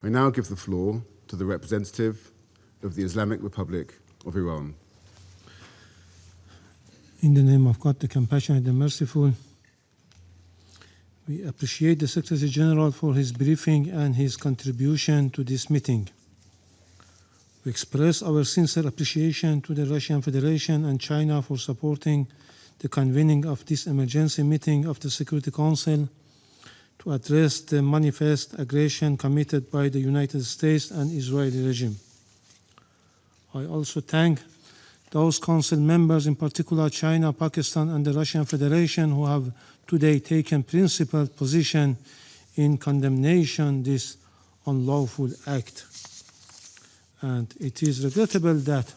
I now give the floor to the representative of the Islamic Republic of Iran. In the name of God, the compassionate and merciful, we appreciate the Secretary General for his briefing and his contribution to this meeting. We express our sincere appreciation to the Russian Federation and China for supporting the convening of this emergency meeting of the Security Council to address the manifest aggression committed by the United States and Israeli regime. I also thank those Council members, in particular China, Pakistan, and the Russian Federation, who have today taken principled position in condemnation this unlawful act. And it is regrettable that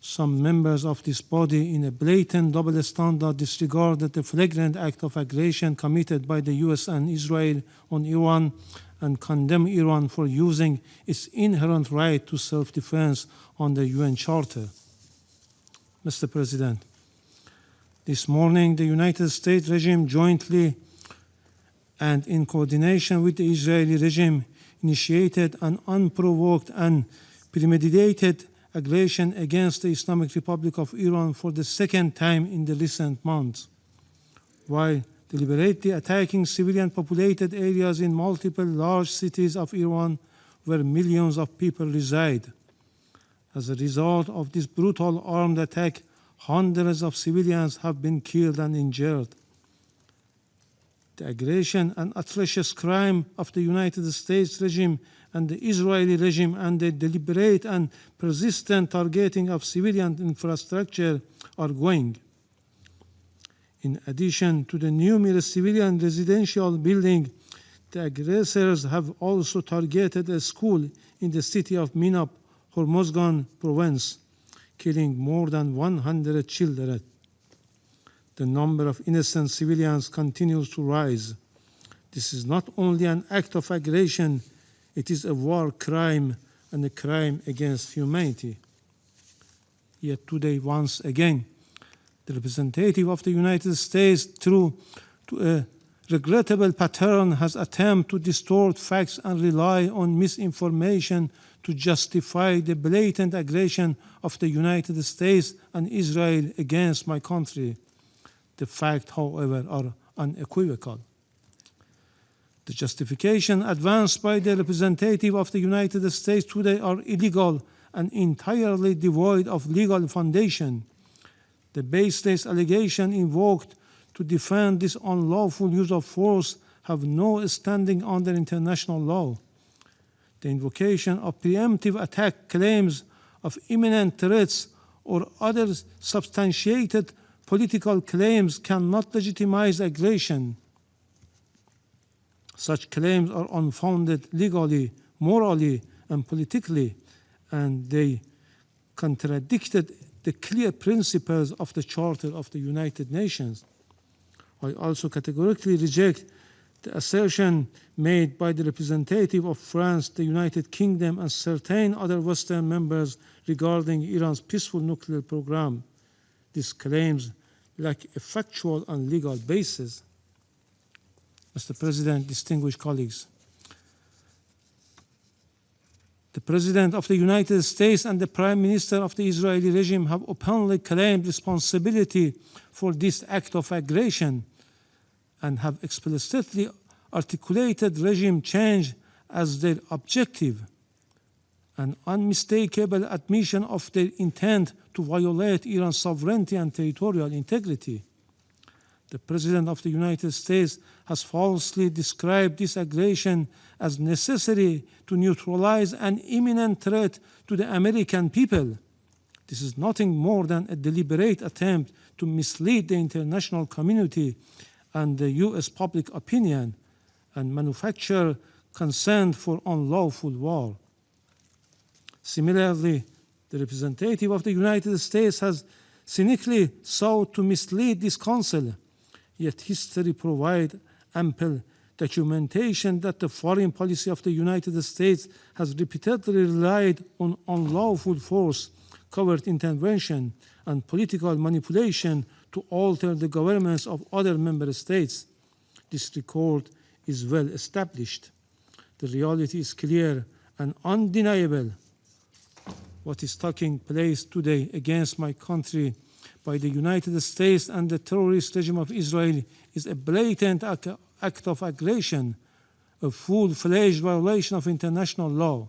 some members of this body, in a blatant double standard, disregarded the flagrant act of aggression committed by the US and Israel on Iran and condemn Iran for using its inherent right to self-defense under UN Charter. Mr. President, this morning the United States regime jointly and in coordination with the Israeli regime initiated an unprovoked and premeditated aggression against the Islamic Republic of Iran for the second time in the recent months, while deliberately attacking civilian populated areas in multiple large cities of Iran where millions of people reside. As a result of this brutal armed attack, hundreds of civilians have been killed and injured. The aggression and atrocious crime of the United States regime and the Israeli regime and the deliberate and persistent targeting of civilian infrastructure are going. In addition to the numerous civilian residential buildings, the aggressors have also targeted a school in the city of Minab, Hormozgan province, killing more than 100 children. The number of innocent civilians continues to rise. This is not only an act of aggression, it is a war crime and a crime against humanity. Yet today, once again, the representative of the United States, through a regrettable pattern, has attempted to distort facts and rely on misinformation to justify the blatant aggression of the United States and Israel against my country. The facts, however, are unequivocal. The justification advanced by the representative of the United States today are illegal and entirely devoid of legal foundation. The baseless allegation invoked to defend this unlawful use of force have no standing under international law. The invocation of preemptive attack claims of imminent threats or other substantiated political claims cannot legitimize aggression. Such claims are unfounded legally, morally, and politically, and they contradicted the clear principles of the Charter of the United Nations. I also categorically reject the assertion made by the representative of France, the United Kingdom, and certain other Western members regarding Iran's peaceful nuclear program. These claims lack a factual and legal basis. Mr. President, distinguished colleagues, the President of the United States and the Prime Minister of the Israeli regime have openly claimed responsibility for this act of aggression and have explicitly articulated regime change as their objective, an unmistakable admission of their intent to violate Iran's sovereignty and territorial integrity. The President of the United States has falsely described this aggression as necessary to neutralize an imminent threat to the American people. This is nothing more than a deliberate attempt to mislead the international community and the US public opinion and manufacture consent for unlawful war. Similarly, the representative of the United States has cynically sought to mislead this Council, yet history provides ample documentation that the foreign policy of the United States has repeatedly relied on unlawful force, covert intervention, and political manipulation to alter the governments of other member states. This record is well established. The reality is clear and undeniable. What is taking place today against my country by the United States and the terrorist regime of Israel is a blatant act of aggression, a full-fledged violation of international law.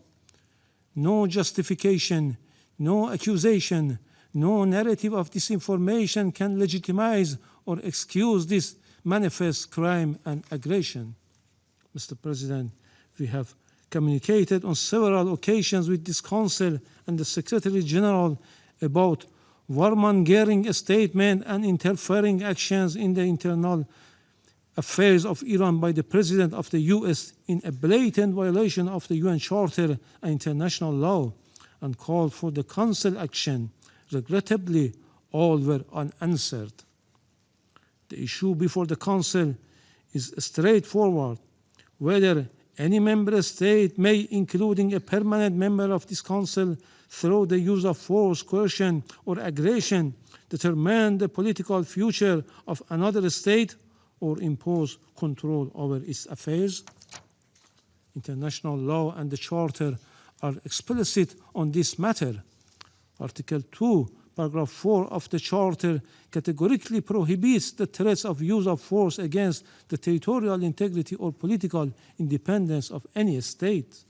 No justification, no accusation, no narrative of disinformation can legitimize or excuse this manifest crime and aggression. Mr. President, we have communicated on several occasions with this Council and the Secretary General about warmongering statements and interfering actions in the internal affairs of Iran by the President of the US in a blatant violation of the UN Charter and international law, and called for the Council action. Regrettably, all were unanswered. The issue before the Council is straightforward: whether any member state may, including a permanent member of this Council, through the use of force, coercion, or aggression, determine the political future of another state or impose control over its affairs. International law and the Charter are explicit on this matter. Article 2, Paragraph 4 of the Charter categorically prohibits the threats of use of force against the territorial integrity or political independence of any state.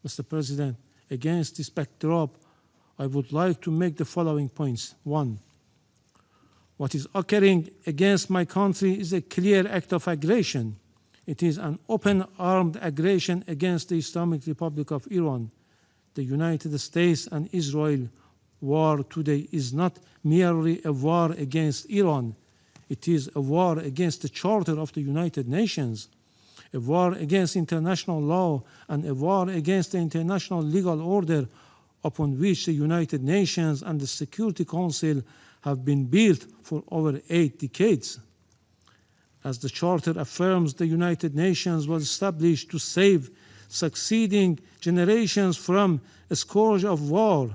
Mr. President, against this backdrop, I would like to make the following points. 1. What is occurring against my country is a clear act of aggression. It is an open armed aggression against the Islamic Republic of Iran. The United States and Israel war today is not merely a war against Iran. It is a war against the Charter of the United Nations, a war against international law, and a war against the international legal order upon which the United Nations and the Security Council have been built for over 8 decades. As the Charter affirms, the United Nations was established to save succeeding generations from a scourge of war.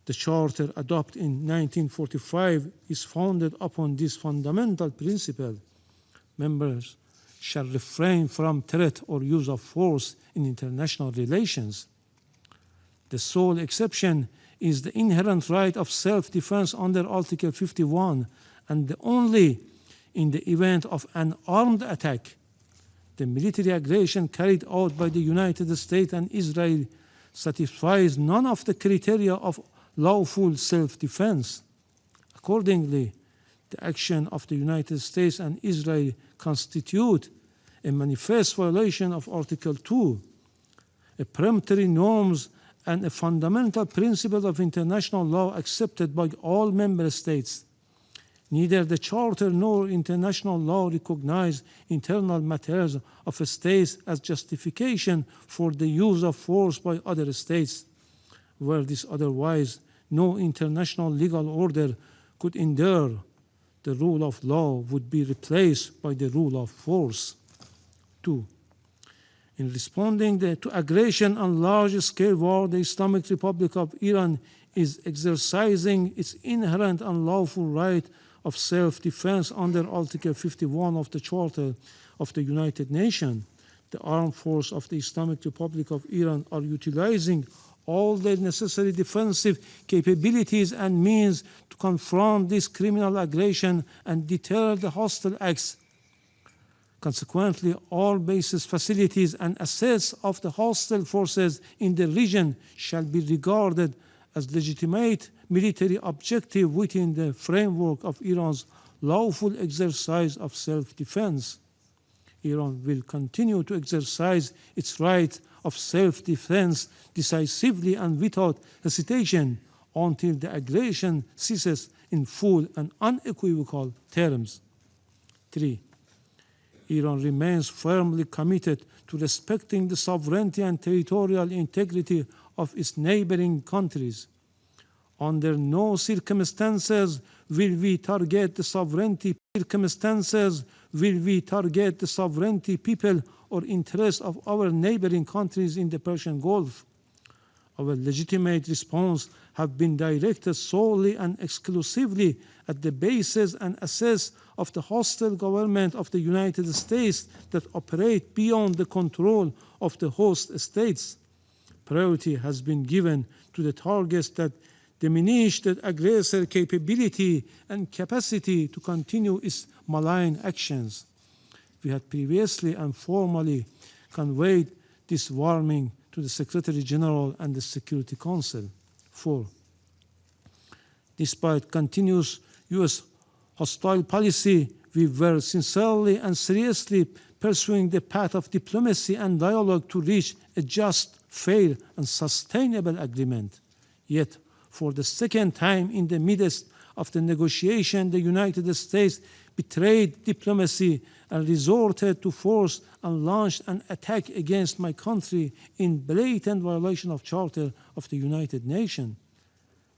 The Charter, adopted in 1945, is founded upon this fundamental principle. Members shall refrain from threat or use of force in international relations. The sole exception is the inherent right of self-defense under Article 51, and only in the event of an armed attack. The military aggression carried out by the United States and Israel satisfies none of the criteria of lawful self-defense. Accordingly, the action of the United States and Israel constitute a manifest violation of Article 2, a peremptory norms and a fundamental principle of international law accepted by all member states. Neither the Charter nor international law recognize internal matters of states as justification for the use of force by other states. Were this otherwise, no international legal order could endure. The rule of law would be replaced by the rule of force. 2. In responding to aggression and large-scale war, the Islamic Republic of Iran is exercising its inherent and lawful right of self-defense under Article 51 of the Charter of the United Nations. The armed forces of the Islamic Republic of Iran are utilizing all the necessary defensive capabilities and means to confront this criminal aggression and deter the hostile acts. Consequently, all bases, facilities, and assets of the hostile forces in the region shall be regarded as legitimate military objective within the framework of Iran's lawful exercise of self-defense. Iran will continue to exercise its right of self-defense decisively and without hesitation until the aggression ceases in full and unequivocal terms. 3. Iran remains firmly committed to respecting the sovereignty and territorial integrity of its neighboring countries. Under no circumstances will we target the sovereignty people or interests of our neighboring countries in the Persian Gulf. Our legitimate response have been directed solely and exclusively at the bases and assets of the hostile government of the United States that operate beyond the control of the host states. Priority has been given to the targets that diminish the aggressor capability and capacity to continue its malign actions. We had previously and formally conveyed this warning to the Secretary General and the Security Council. 4. Despite continuous U.S. hostile policy, we were sincerely and seriously pursuing the path of diplomacy and dialogue to reach a just, fair, and sustainable agreement. Yet, for the second time in the midst of the negotiation, the United States betrayed diplomacy and resorted to force and launched an attack against my country in blatant violation of Charter of the United Nations,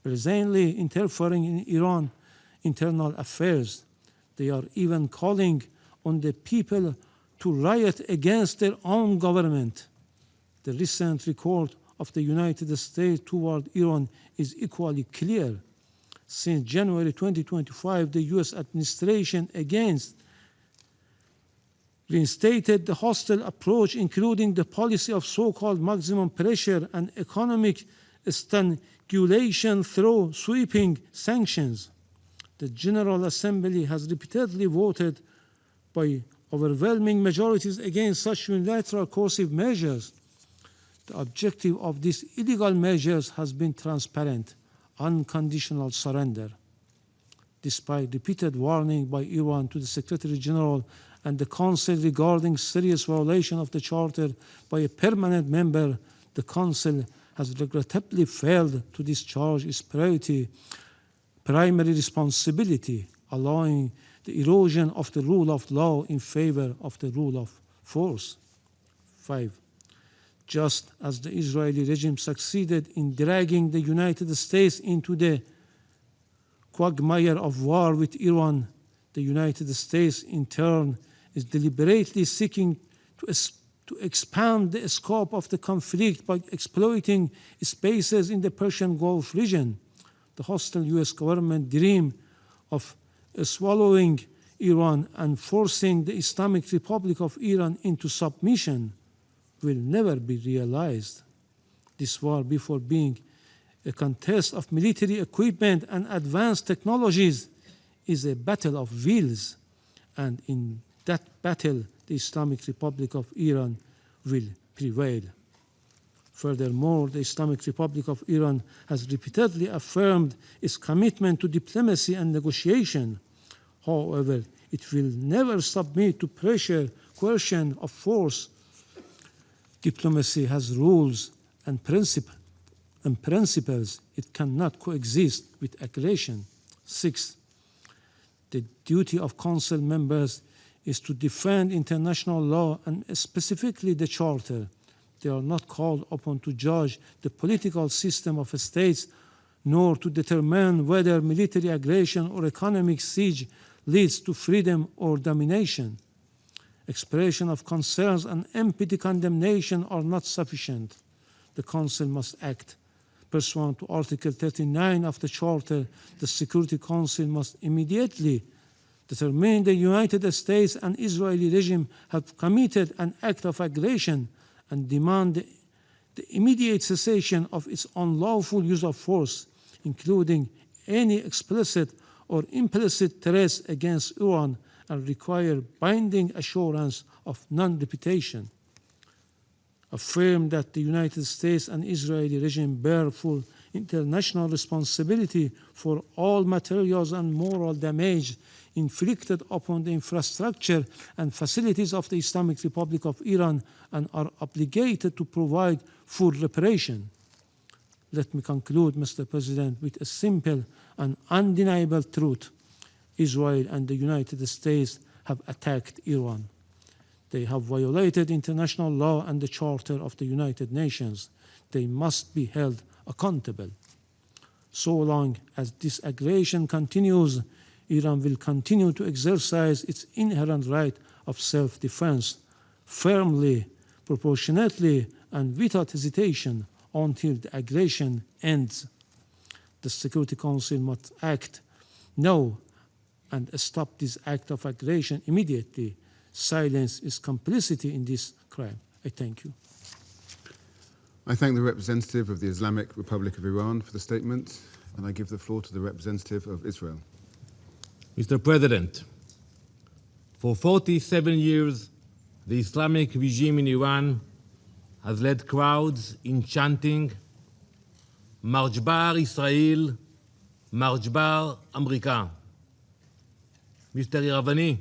brazenly interfering in Iran's internal affairs. They are even calling on the people to riot against their own government. The recent record of the United States toward Iran is equally clear. Since January 2025, the U.S. administration against reinstated the hostile approach, including the policy of so-called maximum pressure and economic strangulation through sweeping sanctions. The General Assembly has repeatedly voted by overwhelming majorities against such unilateral coercive measures. The objective of these illegal measures has been transparent, unconditional surrender. Despite repeated warning by Iran to the Secretary General and the Council regarding serious violation of the Charter by a permanent member, the Council has regrettably failed to discharge its primary responsibility, allowing the erosion of the rule of law in favor of the rule of force. 5. Just as the Israeli regime succeeded in dragging the United States into the quagmire of war with Iran, the United States in turn is deliberately seeking to expand the scope of the conflict by exploiting its bases in the Persian Gulf region. The hostile U.S. government dream of swallowing Iran and forcing the Islamic Republic of Iran into submission will never be realized. This war, before being a contest of military equipment and advanced technologies, is a battle of wills, and in that battle, the Islamic Republic of Iran will prevail. Furthermore, the Islamic Republic of Iran has repeatedly affirmed its commitment to diplomacy and negotiation. However, it will never submit to pressure, coercion, or force. Diplomacy has rules and principles. It cannot coexist with aggression. 6. The duty of Council members is to defend international law and specifically the Charter. They are not called upon to judge the political system of states, nor to determine whether military aggression or economic siege leads to freedom or domination. Expression of concerns and empty condemnation are not sufficient. The Council must act. Pursuant to Article 39 of the Charter, the Security Council must immediately determine the United States and Israeli regime have committed an act of aggression and demand the immediate cessation of its unlawful use of force, including any explicit or implicit threats against Iran, and require binding assurance of non-repetition. Affirm that the United States and Israeli regime bear full international responsibility for all materials and moral damage inflicted upon the infrastructure and facilities of the Islamic Republic of Iran and are obligated to provide full reparation. Let me conclude, Mr. President, with a simple and undeniable truth. Israel and the United States have attacked Iran. They have violated international law and the Charter of the United Nations. They must be held accountable. So long as this aggression continues, Iran will continue to exercise its inherent right of self-defense firmly, proportionately, and without hesitation until the aggression ends. The Security Council must act now and stop this act of aggression immediately. Silence is complicity in this crime. I thank you. I thank the representative of the Islamic Republic of Iran for the statement, and I give the floor to the representative of Israel. Mr. President, for 47 years, the Islamic regime in Iran has led crowds in chanting Marj bar Israel, Marj bar America. Mr. Iravani,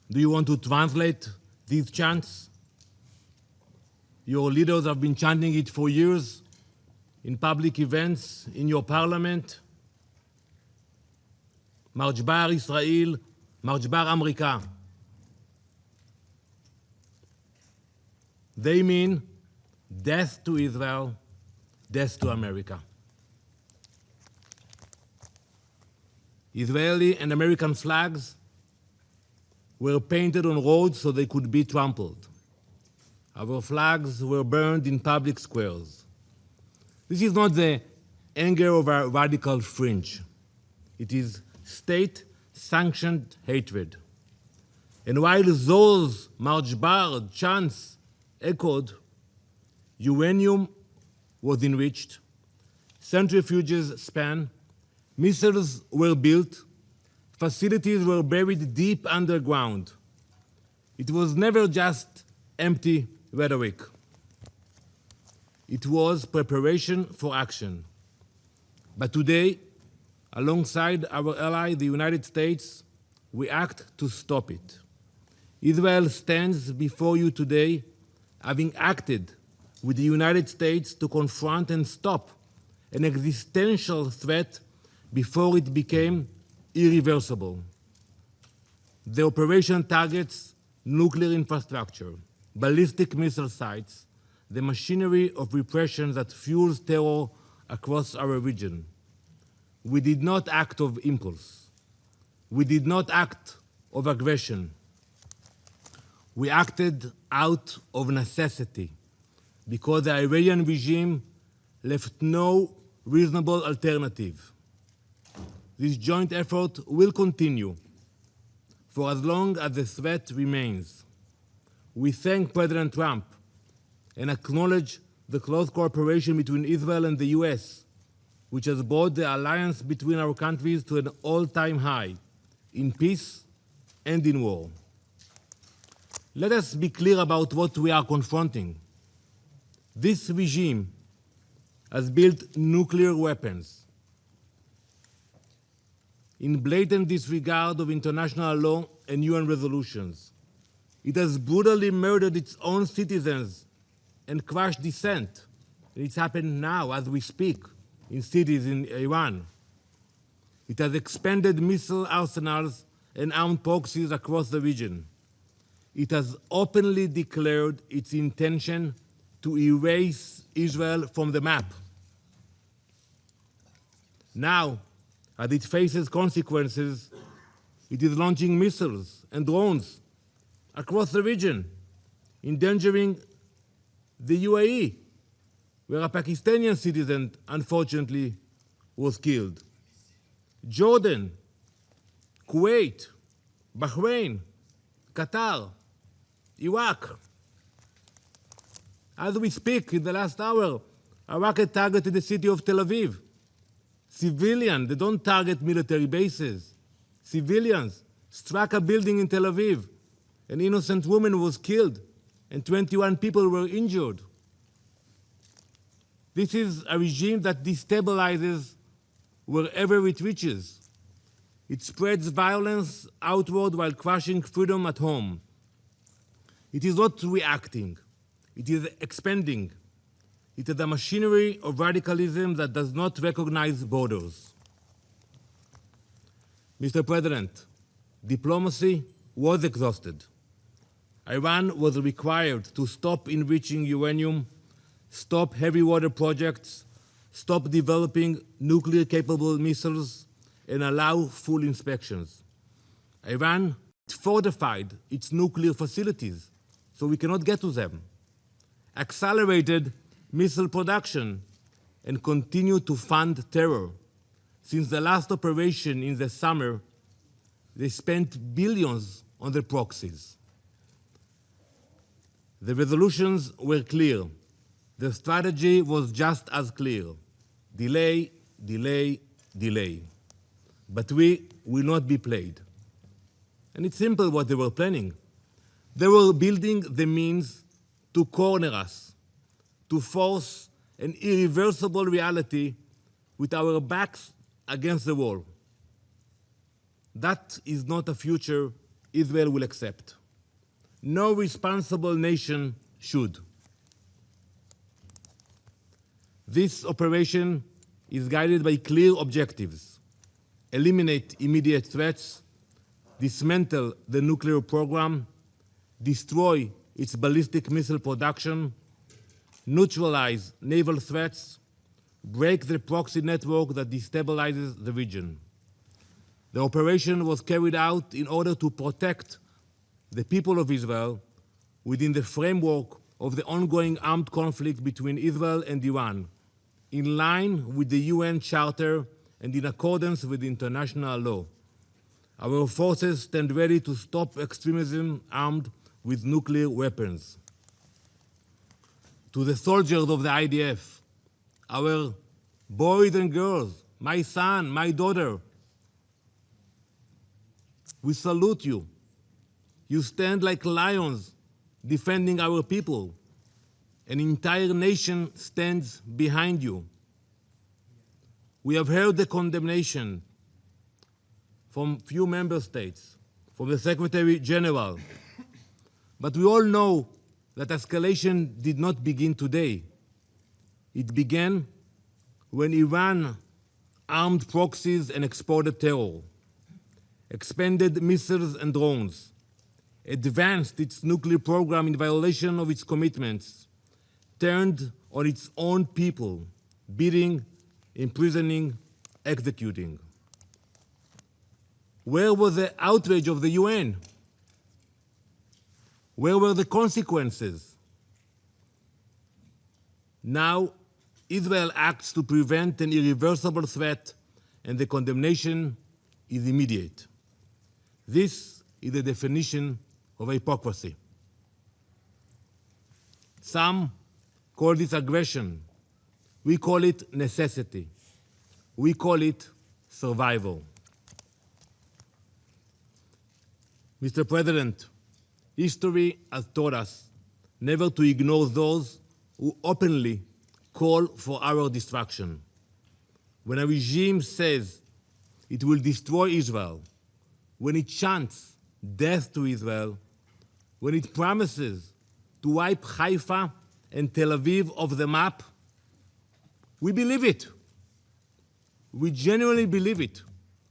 do you want to translate these chants? Your leaders have been chanting it for years in public events, in your parliament. Marj bar Israel, Marj bar America. They mean death to Israel, death to America. Israeli and American flags were painted on roads so they could be trampled. Our flags were burned in public squares. This is not the anger of a radical fringe. It is state-sanctioned hatred. And while those Marj bar chants echoed, uranium was enriched, centrifuges span, missiles were built, facilities were buried deep underground. It was never just empty rhetoric. It was preparation for action. But today, alongside our ally, the United States, we act to stop it. Israel stands before you today, having acted with the United States to confront and stop an existential threat before it became irreversible. The operation targets nuclear infrastructure, ballistic missile sites, the machinery of repression that fuels terror across our region. We did not act of impulse. We did not act of aggression. We acted out of necessity because the Iranian regime left no reasonable alternative. This joint effort will continue for as long as the threat remains. We thank President Trump and acknowledge the close cooperation between Israel and the US, which has brought the alliance between our countries to an all-time high in peace and in war. Let us be clear about what we are confronting. This regime has built nuclear weapons in blatant disregard of international law and UN resolutions. It has brutally murdered its own citizens and crushed dissent. It's happened now as we speak in cities in Iran. It has expanded missile arsenals and armed proxies across the region. It has openly declared its intention to erase Israel from the map. Now, as it faces consequences, it is launching missiles and drones across the region, endangering the UAE, where a Pakistani citizen, unfortunately, was killed. Jordan, Kuwait, Bahrain, Qatar, Iraq. As we speak, in the last hour, a rocket targeted the city of Tel Aviv. Civilians, they don't target military bases. Civilians struck a building in Tel Aviv. An innocent woman was killed, and 21 people were injured. This is a regime that destabilizes wherever it reaches. It spreads violence outward while crushing freedom at home. It is not reacting. It is expanding. It is a machinery of radicalism that does not recognize borders. Mr. President, diplomacy was exhausted. Iran was required to stop enriching uranium, stop heavy water projects, stop developing nuclear-capable missiles, and allow full inspections. Iran fortified its nuclear facilities, so we cannot get to them, accelerated missile production and continue to fund terror. Since the last operation in the summer, they spent billions on the proxies. The resolutions were clear. The strategy was just as clear. Delay, delay, delay. But we will not be played. And it's simple what they were planning. They were building the means to corner us, to force an irreversible reality with our backs against the wall. That is not a future Israel will accept. No responsible nation should. This operation is guided by clear objectives: eliminate immediate threats, dismantle the nuclear program, destroy its ballistic missile production, neutralize naval threats, break the proxy network that destabilizes the region. The operation was carried out in order to protect the people of Israel within the framework of the ongoing armed conflict between Israel and Iran, in line with the UN Charter and in accordance with international law. Our forces stand ready to stop extremism armed with nuclear weapons. To the soldiers of the IDF, our boys and girls, my son, my daughter, we salute you. You stand like lions defending our people. An entire nation stands behind you. We have heard the condemnation from few member states, from the Secretary General, but we all know that escalation did not begin today. It began when Iran armed proxies and exported terror, expanded missiles and drones, advanced its nuclear program in violation of its commitments, turned on its own people, beating, imprisoning, executing. Where was the outrage of the UN? Where were the consequences? Now, Israel acts to prevent an irreversible threat, and the condemnation is immediate. This is the definition of hypocrisy. Some call this aggression. We call it necessity. We call it survival. Mr. President, history has taught us never to ignore those who openly call for our destruction. When a regime says it will destroy Israel, when it chants death to Israel, when it promises to wipe Haifa and Tel Aviv off the map, we believe it. We genuinely believe it.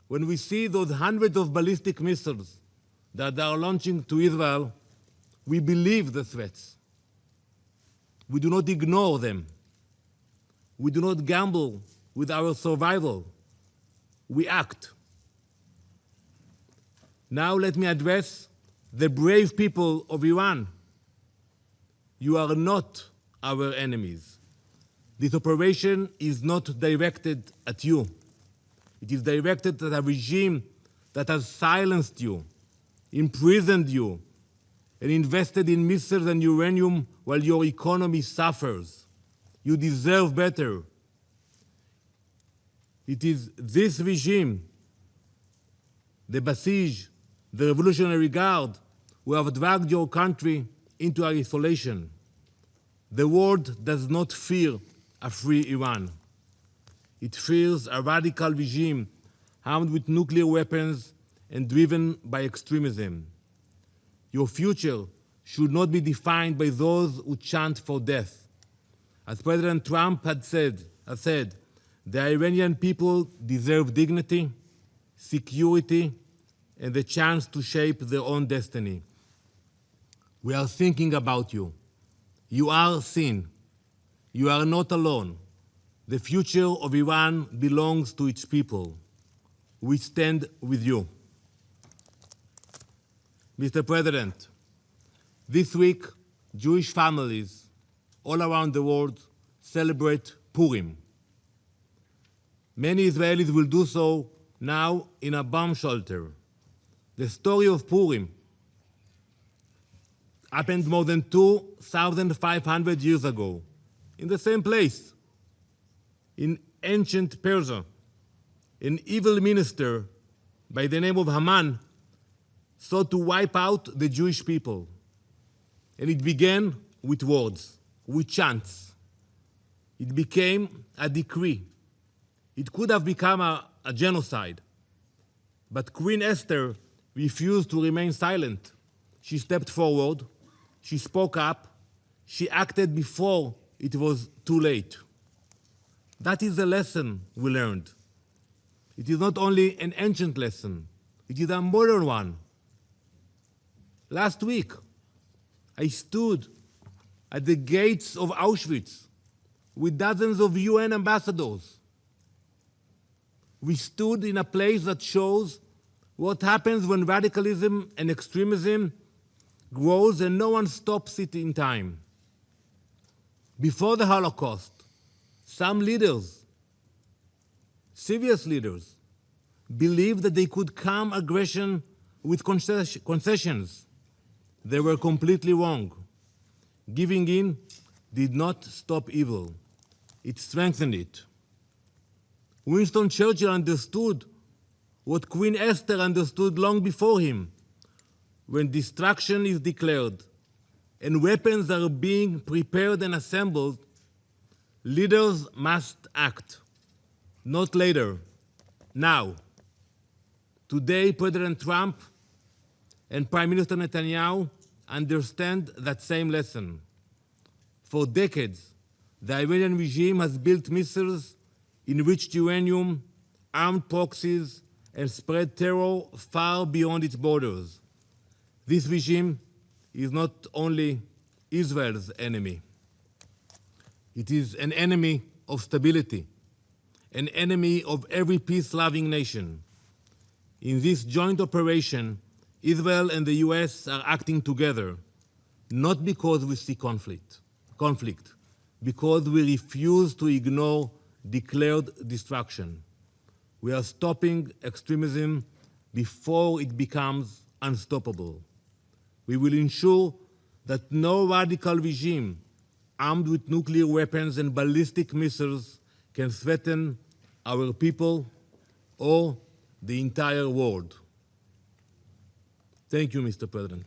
When we see those hundreds of ballistic missiles that they are launching to Israel, we believe the threats. We do not ignore them. We do not gamble with our survival. We act. Now let me address the brave people of Iran. You are not our enemies. This operation is not directed at you. It is directed at a regime that has silenced you, imprisoned you, and invested in missiles and uranium while your economy suffers. You deserve better. It is this regime, the Basij, the Revolutionary Guard, who have dragged your country into isolation. The world does not fear a free Iran. It fears a radical regime armed with nuclear weapons and driven by extremism. Your future should not be defined by those who chant for death. As President Trump has said, the Iranian people deserve dignity, security, and the chance to shape their own destiny. We are thinking about you. You are seen. You are not alone. The future of Iran belongs to its people. We stand with you. Mr. President, this week, Jewish families all around the world celebrate Purim. Many Israelis will do so now in a bomb shelter. The story of Purim happened more than 2,500 years ago, in the same place, in ancient Persia. An evil minister by the name of Haman sought to wipe out the Jewish people. And it began with words, with chants. It became a decree. It could have become a genocide. But Queen Esther refused to remain silent. She stepped forward. She spoke up. She acted before it was too late. That is the lesson we learned. It is not only an ancient lesson, it is a modern one. Last week, I stood at the gates of Auschwitz with dozens of UN ambassadors. We stood in a place that shows what happens when radicalism and extremism grows and no one stops it in time. Before the Holocaust, some leaders, serious leaders, believed that they could calm aggression with concessions. They were completely wrong. Giving in did not stop evil. It strengthened it. Winston Churchill understood what Queen Esther understood long before him. When destruction is declared and weapons are being prepared and assembled, leaders must act. Not later, now. Today, President Trump and Prime Minister Netanyahu understand that same lesson. For decades, the Iranian regime has built missiles, enriched uranium, armed proxies, and spread terror far beyond its borders. This regime is not only Israel's enemy. It is an enemy of stability, an enemy of every peace-loving nation. In this joint operation, Israel and the US are acting together, not because we see conflict, because we refuse to ignore declared destruction. We are stopping extremism before it becomes unstoppable. We will ensure that no radical regime armed with nuclear weapons and ballistic missiles can threaten our people or the entire world. Thank you, Mr. President.